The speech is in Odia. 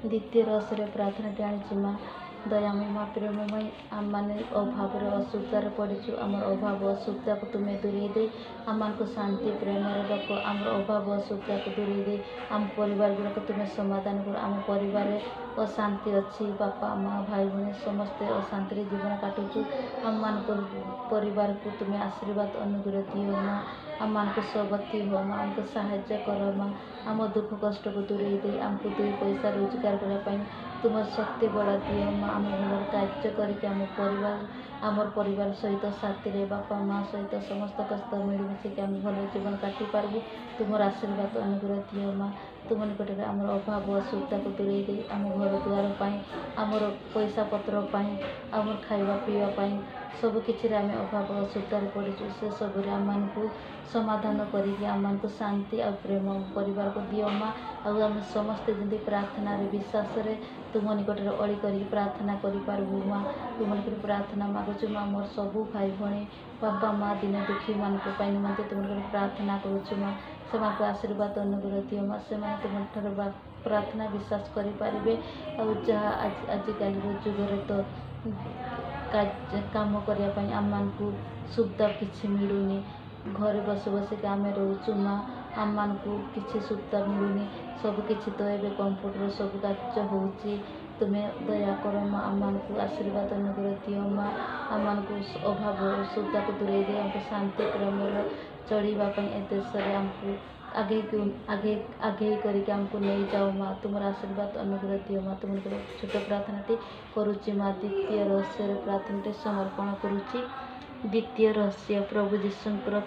ଦ୍ୱିତୀୟ ରହସ୍ୟରେ ପ୍ରାର୍ଥନାଟି ଆଣିଛି ମା ଦୟାମୟୀ ମା ପ୍ରେମମୟୀ ଆମମାନେ ଅଭାବରେ ଅସୁବିଧାରେ ପଡ଼ିଛୁ। ଆମର ଅଭାବ ଅସୁବିଧାକୁ ତୁମେ ଦୂରେଇ ଦେଇ ଆମମାନଙ୍କୁ ଶାନ୍ତି ପ୍ରେମରେ ରଖ। ଆମର ଅଭାବ ଅସୁବିଧାକୁ ଦୂରେଇ ଦେଇ ଆମ ପରିବାର ଗୁଡ଼ାକ ତୁମେ ସମାଧାନ କର। ଆମ ପରିବାରରେ ଅଶାନ୍ତି ଅଛି ବାପା ମା ଭାଇ ଭଉଣୀ ସମସ୍ତେ ଅଶାନ୍ତିରେ ଜୀବନ କାଟୁଛୁ। ଆମମାନଙ୍କ ପରିବାରକୁ ତୁମେ ଆଶୀର୍ବାଦ ଅନୁଗ୍ରହ ଦିଅ ମା। ଆମମାନଙ୍କୁ ସବତି ହୁଅ ମା। ଆମକୁ ସାହାଯ୍ୟ କର ମା। ଆମ ଦୁଃଖ କଷ୍ଟକୁ ଦୂରେଇ ଦେଇ ଆମକୁ 2 ପଇସା ରୋଜଗାର କରିବା ପାଇଁ ତୁମ ଶକ୍ତି ବଳ ଦିଅ ମା। ଆମେ ଭଲରେ କାର୍ଯ୍ୟ କରିକି ଆମର ପରିବାର ସହିତ ସାଥିରେ ବାପା ମା ସହିତ ସମସ୍ତଙ୍କ ସହିତ ମିଳିମିଶିକି ଆମେ ଭଲ ଜୀବନ କାଟିପାରିବୁ। ତୁମର ଆଶୀର୍ବାଦ ଅନୁଗ୍ରହ ଦିଅ ମା। ତୁମ ନିକଟରେ ଆମର ଅଭାବ ଅସୁବିଧାକୁ ଦୂରେଇ ଦେଇ ଆମ ଘର ଦୁଆର ପାଇଁ ଆମର ପଇସା ପତ୍ର ପାଇଁ ଆମର ଖାଇବା ପିଇବା ପାଇଁ ସବୁକିଛିରେ ଆମେ ଅଭାବ ଅସୁବିଧାରେ ପଡ଼ିଛୁ। ସେସବୁରେ ଆମମାନଙ୍କୁ ସମାଧାନ କରିକି ଆମମାନଙ୍କୁ ଶାନ୍ତି ଆଉ ପ୍ରେମ ପରିବାରକୁ ଦିଅ ମା। ଆଉ ଆମେ ସମସ୍ତେ ଯେମିତି ପ୍ରାର୍ଥନାରେ ବିଶ୍ୱାସରେ ତୁମ ନିକଟରେ ଅଳି କରିକି ପ୍ରାର୍ଥନା କରିପାରିବୁ ମା। ତୁମ ନିକଟରେ ପ୍ରାର୍ଥନା ମାଗୁଛୁ ମା। ମୋର ସବୁ ଭାଇ ଭଉଣୀ ବାପା ମା ଦିନ ଦୁଃଖୀମାନଙ୍କ ପାଇଁ ନିମନ୍ତେ ତୁମ ନିକଟରେ ପ୍ରାର୍ଥନା କରୁଛୁ ମା। ସେମାନଙ୍କୁ ଆଶୀର୍ବାଦ ଅନୁଗ୍ରହ ଦିଅ ମା। ସେମାନେ ତୁମଠାରୁ ପ୍ରାର୍ଥନା ବିଶ୍ୱାସ କରିପାରିବେ। ଆଉ ଯାହା ଆଜିକାଲିର ଯୁଗରେ ତ କାମ କରିବା ପାଇଁ ଆମମାନଙ୍କୁ ସୁବିଧା କିଛି ମିଳୁନି। ଘରେ ବସି ବସିକି ଆମେ ରହୁଛୁ ମା। ଆମମାନଙ୍କୁ କିଛି ସୁବିଧା ମିଳୁନି। ସବୁକିଛି ତ ଏବେ କମ୍ପ୍ୟୁଟର ସବୁ କାର୍ଯ୍ୟ ହେଉଛି। ତୁମେ ଦୟାକର ମା। ଆମମାନଙ୍କୁ ଆଶୀର୍ବାଦ ଅନୁଗ୍ରହ ଦିଅ ମା। ଆମମାନଙ୍କୁ ଅଭାବ ଅସୁବିଧାକୁ ଦୂରେଇ ଦେଇ ଆମକୁ ଶାନ୍ତି ପ୍ରେମରେ ଚଳିବା ପାଇଁ ଏ ଦେଶରେ ଆମକୁ ଆଗେଇ କରିକି ଆମକୁ ନେଇଯାଅ ମା। ତୁମର ଆଶୀର୍ବାଦ ଅନୁଗ୍ରହ ଦିଅ ମା। ତୁମର ଛୋଟ ପ୍ରାର୍ଥନାଟି କରୁଛି ମା। ଦ୍ୱିତୀୟ ରହସ୍ୟରେ ପ୍ରାର୍ଥନାଟି ସମର୍ପଣ କରୁଛି। ଦ୍ୱିତୀୟ ରହସ୍ୟ ପ୍ରଭୁ ଯୀଶୁଙ୍କର